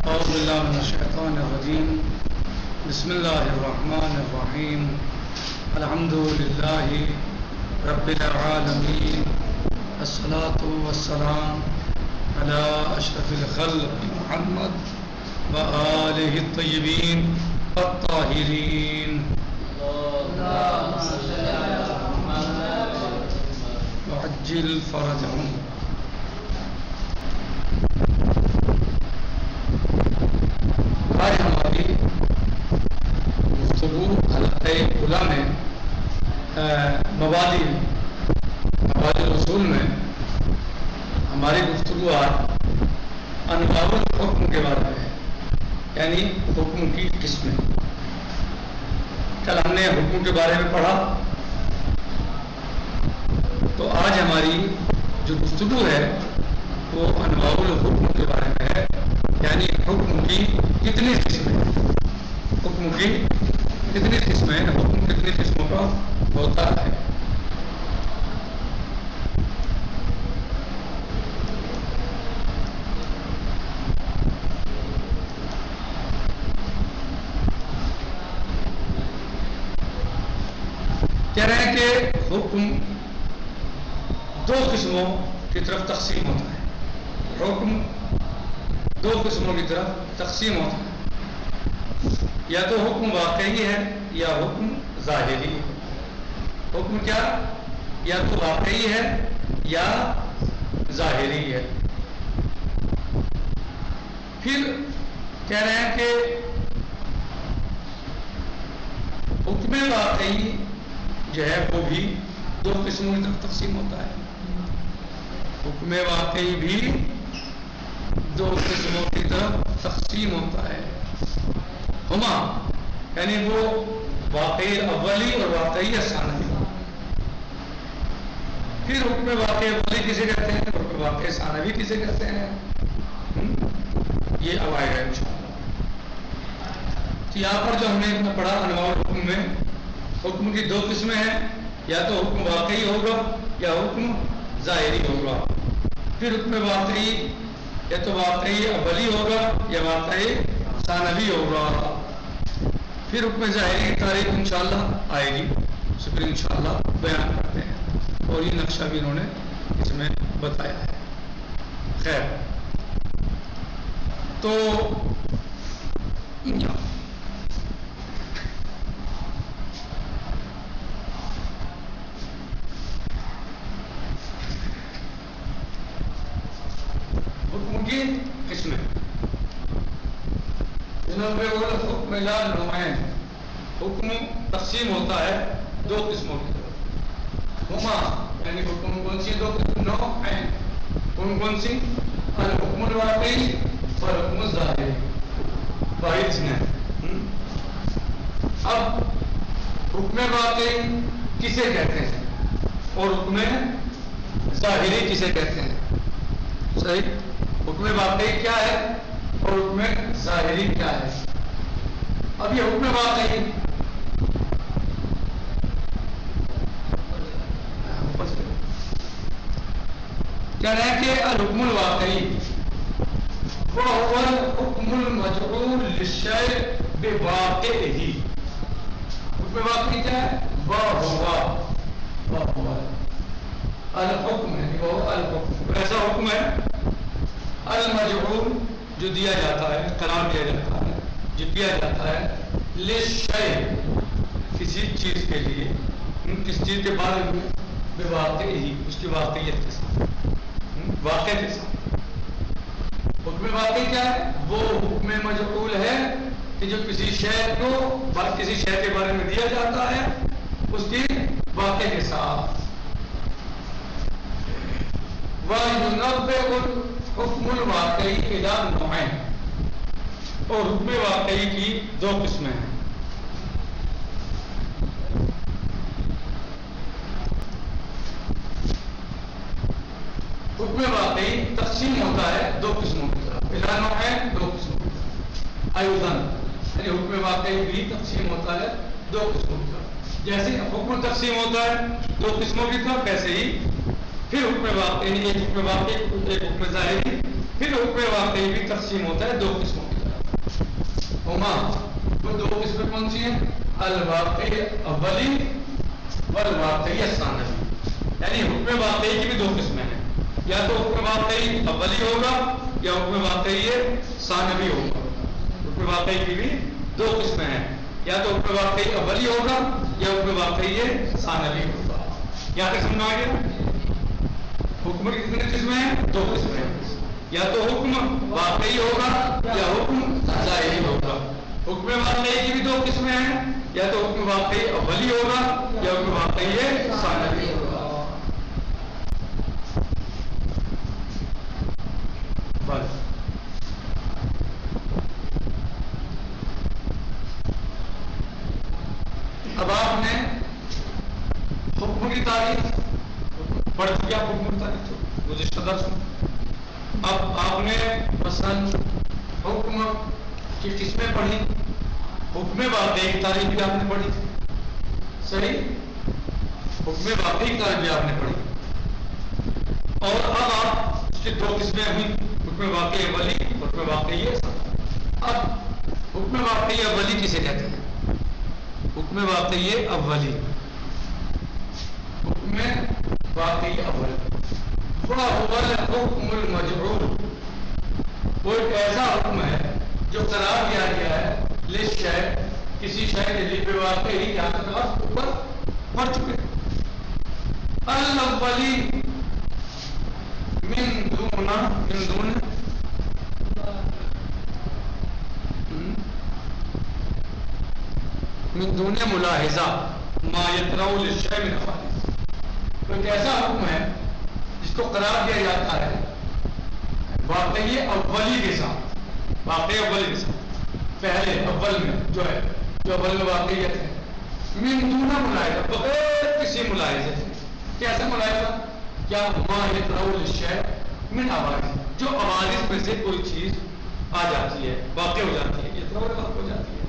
أعوذ بالله من الشيطان الرجيم. بسم الله الرحمن الرحيم. الحمد لله رب العالمين. الصلاة والسلام على أشرف الخلق محمد وآله الطيبين الطاهرين. اللهم صل على محمد وعجل فرجهم. آج ہماری گفتگو حلقہ اولیٰ میں مبادی اصول میں ہماری گفتگو انواع الحکم کے بارے میں ہے، یعنی حکم کی قسمیں. کل ہم نے حکم کے بارے میں پڑھا، تو آج ہماری جو گفتگو ہے وہ انواع الحکم کے بارے میں ہے، یعنی حکم کی کتنی قسمیں ہیں. حکم کی کتنی قسمیں ہیں، حکم کتنی قسموں کا ہوتا ہے. کہہ رہے ہیں کہ حکم دو قسموں کی طرف تقسیم ہوتا ہے. حکم دو قسموں کی طرف تقسیم ہوتا ہے، یا تو حکم واقعی ہے یا حکم ظاہری ہے. حکم کیا؟ یا تو واقعی ہے یا ظاہری ہے. پھر کہہ رہے ہیں کہ حکم واقعی جو ہے وہ بھی دو قسموں کی طرف تقسیم ہوتا ہے. حکم واقعی بھی دو قسموں کی طرف تقسیم ہوتا ہے. ہما یعنی وہ واقعی اولی اور واقعی ثانوی. پھر حکم واقعی اولی کسے کہتے ہیں، حکم واقعی ثانوی کسے کہتے ہیں، یہ اب آئے گا انشاءاللہ. تو یہاں پر جو ہم نے پڑھا انواع الحکم میں حکم کی دو قسمیں ہیں، یا تو حکم واقعی ہوگا یا حکم ظاہری ہوگا. پھر حکم واقعی یا تو واقعی اولی ہوگا یا واقعی ثانوی ہوگا. پھر حکم ظاہری کی تاریخ انشاءاللہ آئے گی، اس پھر انشاءاللہ بیان کرتے ہیں، اور یہ نقشہ بھی انہوں نے اس میں بتایا ہے. خیر، تو حکم کی قسمیں حکم لا نوعین. حکم تقسیم ہوتا ہے دو قسموں کی طرف. ہما یعنی حکم کون سی دو قسم، نوعین کون سی، الحکم الواقعی اور حکم الظاہری. واحد نے اب حکم واقعی کسے کہتے ہیں اور حکم ظاہری کسے کہتے ہیں. صحیح، حکم واقعی کیا ہے اور حکم ظاہری کیا ہے. اب یہ حکم واقعی کہہ رہے ہیں کہ الحکم الواقعی وهو الحکم المجعول للشیء بواقعه. حکم واقعی کیا ہے؟ وهو الحکم ہے، وہ الحکم ایسا حکم ہے المجعول جو دیا جاتا ہے، قرار دیا جاتا ہے، جو دیا جاتا ہے للشیء کسی چیز کے لیے، کس چیز کے بارے میں، بواقعی اس کی واقعیت کے ساتھ، واقع کے ساتھ. حکم واقعی کیا ہے؟ وہ حکم مجعول ہے کہ جو کسی شے کو کسی شے کے بارے میں دیا جاتا ہے اس کی واقع کے ساتھ. وَيُنَبِّئُ الْحُكْمُ الْوَاقِعِ إِلَىٰ نَوْعَيْنِ. اور حکم واقعی کی دو قسمیں ہیں. حکم واقعی تقسیم ہوتا ہے دو قسموں کی طرف. إِلَىٰ نَوْعَيْنِ دو قسموں کی طرف. أَيْضًا یعنی حکم واقعی بھی تقسیم ہوتا ہے دو قسموں کی طرف. جیسے حکم تقسیم ہوتا ہے دو قسموں کی طرف، ویسے ہی پھر حکم واقعی ایک حکم واقعی ایک حکم ظاہری پھر حکم واقعی بھی تقسیم ہوتا ہے دو قسموں کی طرف. ہما وہ دو قسمیں کون سی ہیں؟ الواقعی اولی والواقعی ثانوی. یعنی حکم واقعی کی بھی دو قسمیں ہیں، یا تو حکم واقعی اولی ہوگا یا حکم واقعی ثانوی ہوگا. حکم واقعی کی بھی دو قسمیں ہیں، یا تو حکم واقعی اولی ہوگا یا حکم واقعی ثانوی ہوگا. یہاں تک سمجھ آ گیا؟ حکم کی کتنی قسمیں ہیں؟ دو قسمیں ہیں، یا تو حکم واقعی ہوگا یا حکم ظاہری ہوگا. حکم واقعی کی بھی دو قسمیں ہیں، یا تو حکم واقعی اولی ہوگا یا حکم واقعی ثانوی ہوگا. بس اب آپ نے حکم کی تعریف پڑھ چکے، آپ حکم کی تعریف گزشتہ درس میں. اب آپ نے مثلا حکم کی قسمیں پڑھی، حکم واقعی کی تعریف بھی آپ نے پڑھی، صحیح؟ حکم واقعی کی تعریف بھی آپ نے پڑھی. اور اب آپ اس کی دو قسمیں ہوئی، حکم واقعی اولی اور حکم واقعی ثانوی. اب حکم واقعی اولی کسے کہتے ہیں؟ حکم واقعی اولی، حکم واقعی اولی وَهُوَ الْحُكْمُ الْمَجْعُولُ، وہ ایک ایسا حکم ہے جو قرار دیا گیا ہے للشیء، کسی شے کے لیے بے واقعی، یہاں تک آپ اوپر پڑھ چکے. الاولی من دون ملاحظہ ما یطرأ للشیء من حوادث. تو ایک ایسا حکم ہے جس کو قرار دیا جاتا ہے واقعی اولی کے ساتھ، واقعی اولی کے ساتھ، پہلے اول میں جو ہے، جو اول میں واقعیت ہے، من دون ملاحظہ، بغیر کسی ملاحظے سے. کیسا ملاحظہ؟ کیا؟ ما یطرأ للشیء من حوادث، جو حوادث میں سے کوئی چیز آ جاتی ہے، واقع ہو جاتی ہے، یطرأ واقع ہو جاتی ہے،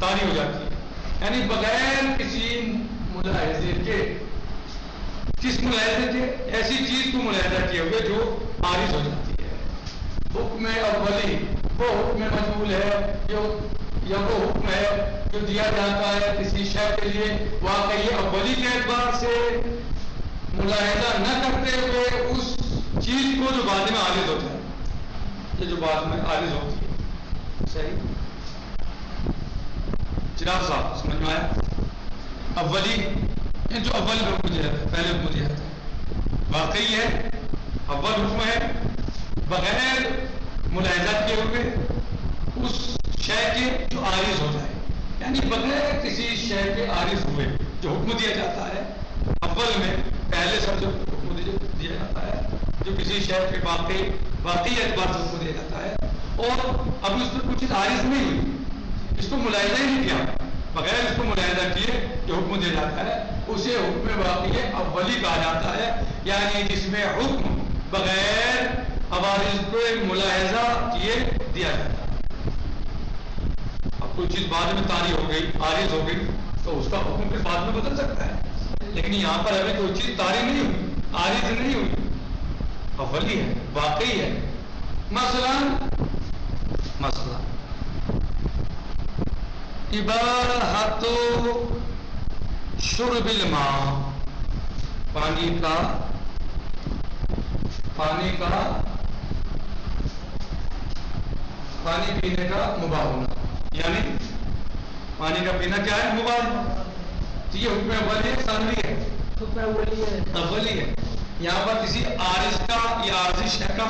طاری ہو جاتی ہے. یعنی بغیر کسی ملاحظے کے، کس ملاحظے کے؟ ایسی چیز کو ملاحظہ کیے ہوئے جو عارض ہو جاتی ہے. حکم اولی وہ حکم مجعول ہے جو، یا وہ حکم ہے جو دیا جاتا ہے کسی شے کے لیے واقعی اولی کے اعتبار سے ملاحظہ نہ کرتے ہوئے اس چیز کو جو بعد میں عارض ہوتا ہے، یہ جو بعد میں عارض ہوتی ہے. صحیح؟ چراغ صاحب سمجھ میں آیا؟ اولی جو اول میں حکم دیا جاتا ہے، پہلے حکم دیا جاتا ہے، واقعی ہے، اول حکم ہے، بغیر ملاحظہ کیے ہوئے اس شے کے جو عارض ہو جائے، یعنی بغیر کسی شے کے عارض ہوئے جو حکم دیا جاتا ہے اول میں، پہلے سب جو حکم دیا جاتا ہے جو کسی شے کے واقعی اعتبار سے حکم دیا جاتا ہے، اور ابھی اس میں کچھ چیز عارض نہیں ہوئی، اس کو ملاحظہ ہی نہیں کیا، بغیر اس کو ملاحظہ کیے جو حکم دیا جاتا ہے اسے حکم واقعی اولی کہا جاتا ہے. یعنی جس میں حکم بغیر عوارض کو ملاحظہ کیے دیا جاتا ہے. اب کوئی چیز بعد میں طاری ہو گئی، عارض ہو گئی، تو اس کا حکم پھر بعد میں بدل سکتا ہے، لیکن یہاں پر ابھی کوئی چیز طاری نہیں ہوئی، عارض نہیں ہوئی، اولی ہے، واقعی ہے. مثلا اباحت شرب الماء، پانی پینے کا مباح ہونا، یعنی پانی کا پینا کیا ہے؟ مباح. تو یہ حکم اولی ہے ثانوی ہے؟ حکم اولی ہے. یہاں پر کسی عارض کا یا عارضی شے کا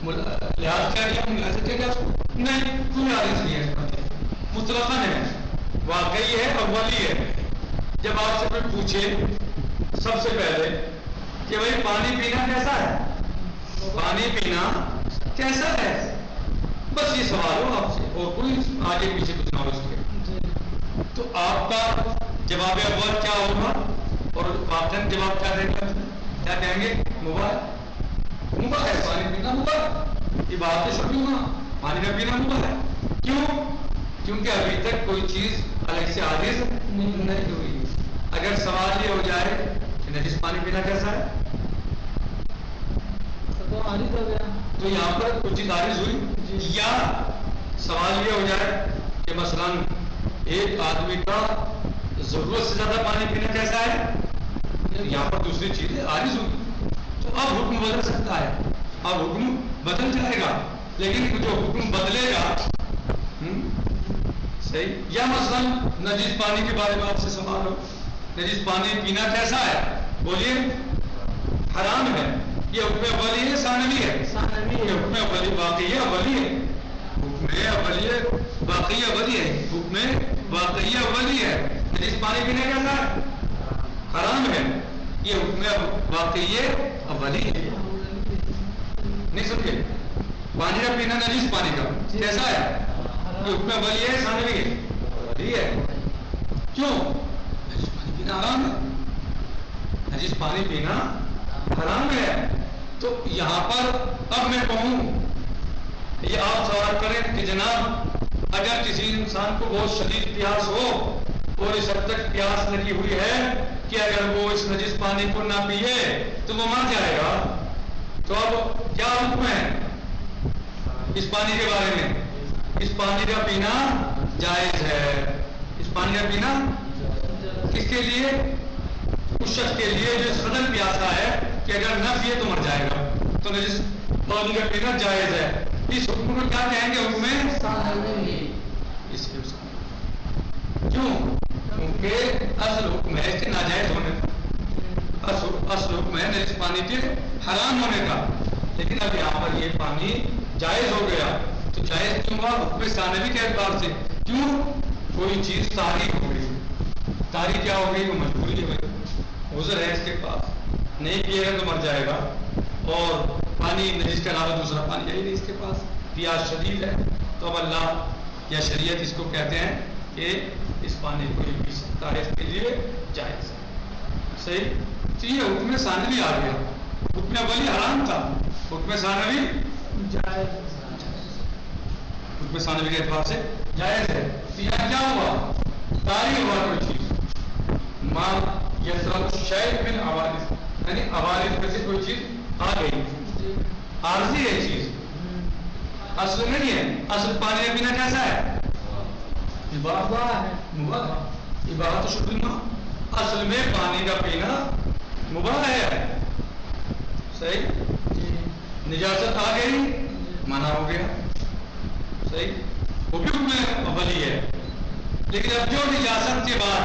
لحاظ کیا گیا، ملاحظہ کیا گیا؟ نہیں، کوئی عارض نہیں ہے، مطلقاً ہے، واقعی ہے، اولی ہے. جب آپ سے کوئی پوچھے سب سے پہلے کہ بھائی پانی پینا کیسا ہے، پانی پینا کیسا ہے، بس یہ سوال ہو آپ سے، اور کوئی آگے پیچھے کچھ نہ ہو اس کے، تو آپ کا جواب اول کیا ہوگا اور واقعاً جواب کیا دیں گے؟ کیا کہیں گے؟ مباح ہے، پانی پینا مباح. یہ بات تو سمجھو نا، پانی کا پینا مباح ہے. کیوں؟ کیونکہ ابھی تک کوئی چیز الگ سے عارض نہیں ہوئی. اگر سوال یہ ہو جائے کہ نجس پانی پینا کیسا ہے، تو عارض ہو گیا. تو یہاں پر کچھ چیز عارض ہوئی، یا سوال یہ ہو جائے کہ مثلا ایک آدمی کا ضرورت سے زیادہ پانی پینا کیسا ہے، یہاں پر دوسری چیزیں عارض ہوگی، تو اب حکم بدل سکتا ہے، اب حکم بدل جائے گا، لیکن جو حکم بدلے گا صحیح، یا مثلا نجیس پانی کے بارے میں آپ سے سوال ہو، نجیس پانی پینا کیسا ہے، بولیے حرام ہے، یہ حکم اولی ہے ثانوی ہے، یہ حکم اولی واقعی اولی ہے، حکم اولی واقعی اولی ہے، حکم واقعی اولی ہے، نجیس پانی پینا کیسا ہے، حرام ہے، یہ حکم واقعی اولی ہے، نہیں سمجھے، پانی کا پینا نجیس پانی کا کیسا ہے، یہ حکم اولی ہے ثانوی ہے، اولی ہے، کیوں، نجیس پانی پینا حرام ہے، نجیس پانی پینا حرام ہے، تو یہاں پر اب میں کہوں، یہ آپ سوال کریں کہ جناب اگر کسی انسان کو بہت شدید پیاس ہو اور اس حد تک پیاس لگی ہوئی ہے کہ اگر وہ اس نجیس پانی کو نہ پیے تو وہ مر جائے گا، تو اب کیا حکم ہے اس پانی کے بارے میں، اس پانی کا پینا جائز ہے، اس پانی کا پینا کس کے لیے، اس شخص کے لیے جو اس قدر پیاسا ہے کہ اگر نہ پیے تو مر جائے گا، تو نجیس پانی کا پینا جائز ہے، اس حکم کو کیا کہیں گے، حکم اس کے کیوں، کیونکہ اصل حکم ہے اس کے ناجائز ہونے کا، اصل حکم ہے نجیس پانی کے حرام ہونے کا، لیکن اب یہاں پر یہ پانی جائز ہو گیا، تو جائز کیوں ہوا، حکم ثانوی کے اعتبار سے، کیوں، کوئی چیز طاری ہو گئی، طاری کیا ہو گئی، وہ مجبوری ہو گئی، عذر ہے اس کے پاس، نہیں پیے گا تو مر جائے گا، اور پانی نجیس کے علاوہ دوسرا پانی ہے ہی نہیں اس کے پاس، پیاس شدید ہے، تو اب اللہ یا شریعت اس کو کہتے ہیں کہ اس پانی کو یہ پی سکتا ہے، اس کے لیے جائز ہے، صحیح، تو یہ حکم ثانوی آ گیا، حکم اولی حرام تھا، حکم ثانوی جائز، حکم ثانوی کے اعتبار سے جائز ہے، تو یہاں کیا ہوا، طاری ہوا کوئی چیز، ماں یسرف شیء من عوارض، یعنی عوارض میں سے کوئی چیز آ گئی، عارضی ہے چیز، اصل نہیں ہے، اصل پانی کا پینا کیسا ہے، مباح، اباحۃ شرب الماء، اصل میں پانی کا پینا مباح ہے، صحیح، نجاست آ گئی منع ہو گیا، صحیح، حکم میں اولی ہے، لیکن اب جو نجاست کے بعد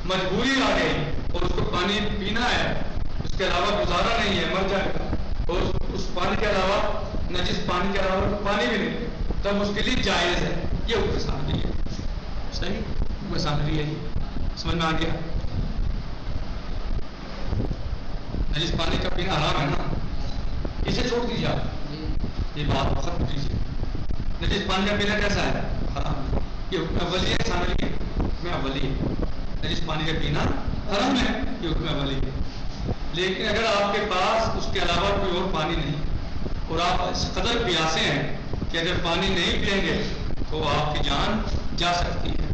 مجبوری آ گئی اور اس کو پانی پینا ہے، اس کے علاوہ گزارا نہیں ہے، مر جائے گا، اور اس پانی کے علاوہ نجس پانی کے علاوہ پانی بھی نہیں، تب اس کے لیے جائز ہے، یہ حکم ثانوی ہے، صحیح، حکم ثانوی ہے، سمجھ میں آ گیا، نجس پانی کا پینا حرام ہے نا، اسے چھوڑ دیجیے آپ، یہ بات ختم کیجیے، نجس پانی کا پینا کیسا ہے، حرام، یہ حکم اولی ہے ثانوی ہے، حکم اولی ہے، نجس پانی کا پینا حرام ہے، یہ حکم اولی ہے، لیکن اگر آپ کے پاس اس کے علاوہ کوئی اور پانی نہیں اور آپ اس قدر پیاسے ہیں کہ اگر پانی نہیں پئیں گے تو آپ کی جان جا سکتی ہے،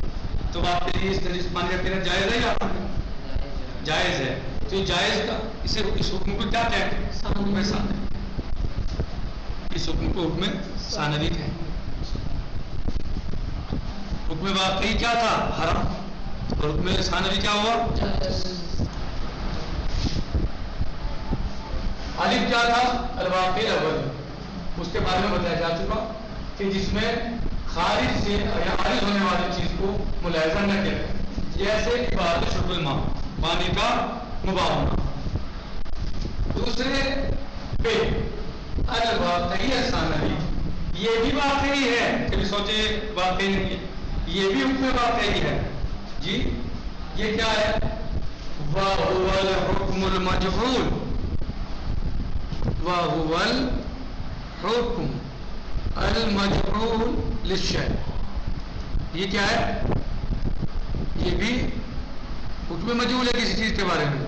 تو آپ کے لیے اس نجس پانی کا پینا جائز ہے یا جائز ہے، تو یہ جائز کا اس حکم کو کیا کہتے ہیں، حکم ثانوی، اس حکم کو حکم ثانوی کہتے ہیں، حکم واقعی کیا تھا، حرام، اور حکم ثانوی کیا ہوا، الف کیا تھا، الواقع الاول، اس کے بارے میں بتایا جا چکا کہ جس میں خارج سے یا خارج ہونے والی چیز کو ملاحظہ نہ کیا، جیسے اباحۃ شرب الماء، پانی کا مباح ہونا، دوسرے پہ الواقعی الثانوی، یہ بھی واقعی ہے، کبھی سوچے واقعی نہیں ہے، یہ بھی حکم واقعی ہے، جی یہ کیا ہے، وَهُوَ الْحُكْمُ الْمَجْهُولُ، وَهُوَ الْحُكْمُ الْمَجْهُولُ لِلشَّيْءِ، یہ کیا ہے، یہ بھی حکم مجہول ہے کسی چیز کے بارے میں،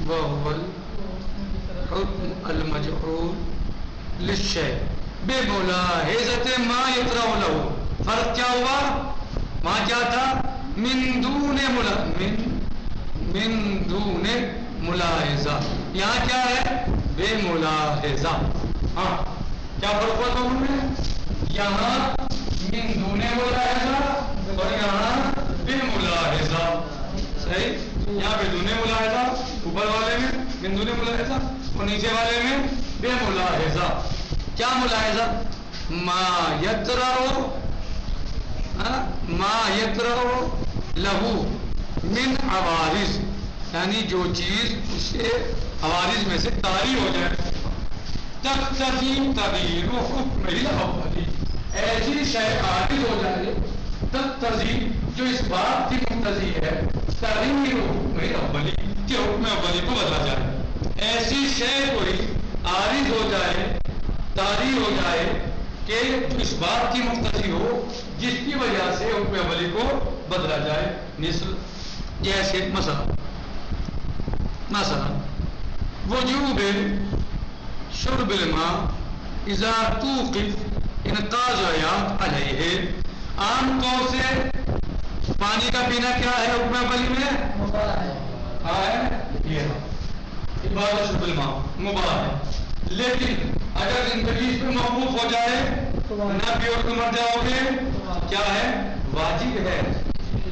وَهُوَ الْحُكْمُ الْمَجْهُولُ لِلشَّيْءِ بِمُلَاحَظَةِ مَا يُطْرَحُ لَهُ، فرق کیا ہوا، ماں کیا تھا، من دون ملاحظہ، یہاں کیا ہے، بے ملاحظہ، ہاں کیا فرق ہوا دونوں میں؟ یہاں من دون ملاحظہ اور یہاں بالملاحظہ. صحیح، یہاں بے دون ملاحظہ اوپر والے میں، من دون ملاحظہ، اور نیچے والے میں بے ملاحظہ. کیا ملاحظہ؟ ما یترو لہو من عوارض، یعنی جو چیز اس کے عوارض میں سے طاری ہو جائے. تقتضی تغییر حکم الاولی، ایسی شے عارض ہو جائے تقتضی جو اس بات کی مقتضی ہے تغییر حکم الاولی کہ حکم اولی کو بدلا جائے. ایسی شے کوئی عارض ہو جائے، طاری ہو جائے کہ اس بات کی مقتضی ہو جس کی وجہ سے حکم اولی کو بدلا جائے. مثل جیسے مثلا وجوب شرب الماء اذا توقف انقاض علیہ. عام طور سے پانی کا پینا کیا ہے حکم اولی میں؟ ہاں ہے، یہ عبادت شرب الماء مباح ہے. لیکن اگر زندگی اس پہ موقوف ہو جائے نہ پیو تو مر جاؤ گے، کیا ہے؟ واجب ہے.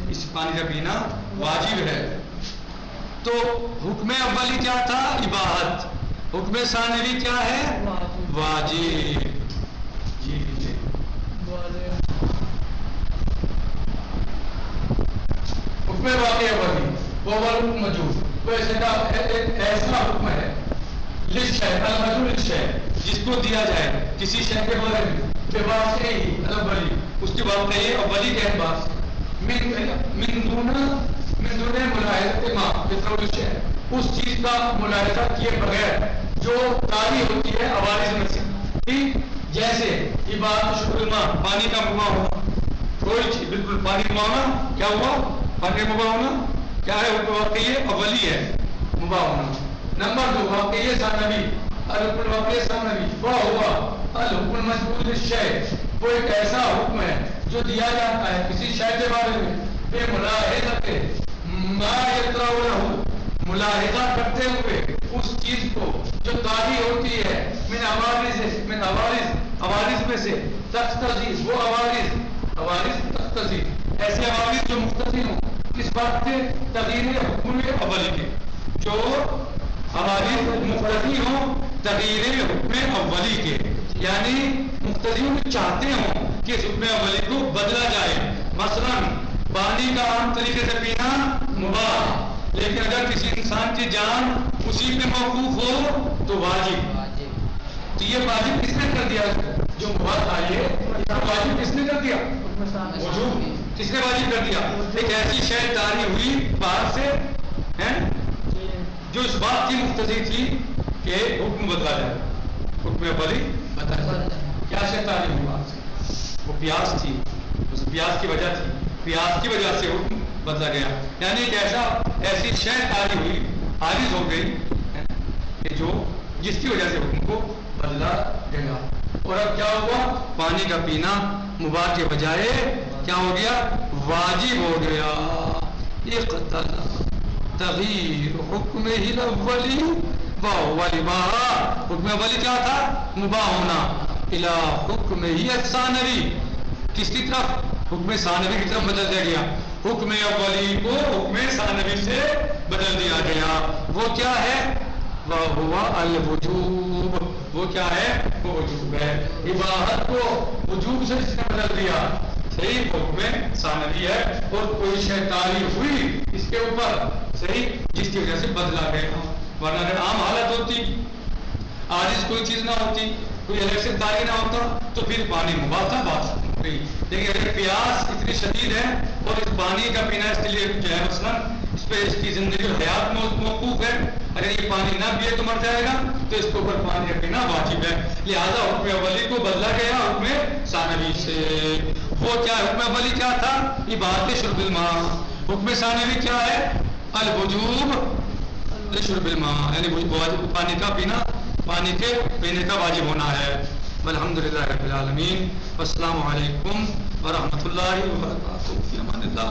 اس پانی کا پینا واجب ہے. تو حکم اولی کیا تھا؟ اباحت. حکم ثانوی کیا ہے؟ واجب. جی جی حکم واقع اولی وہ حکم موجود، وہ ایسا حکم ہے جس کو دیا جائے کسی شے کے بارے میں بے بات سے ہی اولی، اس کی بات کہیے اولی کے اعتبار سے من دون ملاحظہ ما بطول الشیء، اس چیز کا ملاحظہ کیے بغیر جو طاری ہوتی ہے عوارض میں سے. ٹھیک، جیسے عبادت شرب الماء پانی کا مباح ہونا، کوئی چیز بالکل پانی مباح ہونا کیا ہوا؟ پانی مباح ہونا کیا ہے؟ حکم واقعی اولی ہے مباح ہونا. نمبر 2 واقعی ثانوی، الحکم واقعی ثانوی وہ ہوا الحکم المجبور للشیء، وہ ایک ایسا حکم ہے جو دیا جاتا ہے کسی شے کے بارے میں بے ملاحظت ما یترو لہو، ملاحظہ کرتے ہوئے اس چیز کو جو طاری ہوتی ہے من عوارض میں سے تقتضی، وہ عوارض تقتضی، ایسے عوارض جو مقتضی ہوں کس بات سے؟ تغییر حکم اولی کے. جو عوارض مقتضی ہوں تغییر حکم اولی کے، یعنی مقتضی چاہتے ہوں کہ اس حکم اولی کو بدلا جائے. مثلا پانی کا عام طریقے سے پینا مباح، لیکن اگر کسی انسان کی جان اسی پہ موقوف ہو تو واجب. تو یہ واجب کس نے کر دیا؟ جو مباح تھا یہ واجب کس نے کر دیا؟ وجوب. کس نے واجب کر دیا؟ ایک ایسی شے طاری ہوئی باہر سے جو اس بات کی مقتضی تھی کہ حکم بدلا جائے، حکم اولی بدلا جائے. کیا شے طاری ہوئی باہر سے؟ وہ پیاس تھی، اس پیاس کی وجہ تھی، پیاس کی وجہ سے حکم بدلا گیا. یعنی ایک ایسی شے طاری ہوئی عارض ہو گئی کہ جو جس کی وجہ سے حکم کو بدلا گیا. اور اب کیا ہوا؟ پانی کا پینا مباح کے بجائے کیا ہو گیا؟ واجب ہو گیا. تغییر حکم الاولی وهو الاباحہ، حکم اولی کیا تھا؟ مباح ہونا. الی حکم الثانوی، کس کی طرف؟ حکم ثانوی کی طرف بدل دیا گیا. حکم اولی کو حکم ثانوی سے بدل دیا گیا. وہ کیا ہے؟ وہو الوجوب. وہ کیا ہے؟ وہ وجوب ہے. اباحت کو وجوب سے جس نے بدل دیا، صحیح، حکم ثانوی ہے. اور کوئی شے طاری ہوئی اس کے اوپر، صحیح، جس کی وجہ سے بدلا گیا. ورنہ اگر عام حالت ہوتی، عارض کوئی چیز نہ ہوتی، کوئی الگ سے طاری نہ ہوتا تو پھر پانی مباح تھا، بات ہو گئی. لیکن اگر پیاس اتنی شدید ہے اور اس پانی کا پینا اس کے لیے جو ہے مثلا اس پہ اس کی زندگی اور حیات موقوف ہے، اگر یہ پانی نہ پیے تو مر جائے گا، تو اس کے اوپر پانی کا پینا واجب ہے. لہذا حکم اولی کو بدلا گیا حکم ثانوی سے. وہ کیا حکم اولی کیا تھا؟ عبادت شرب الماء. حکم ثانوی کیا ہے؟ الوجوب شرب الماء، یعنی پانی کا پینا، پانی کے پینے کا واجب ہونا ہے. الحمدللہ رب العالمین. السلام علیکم ورحمۃ اللہ وبرکاتہ. فی امان اللہ.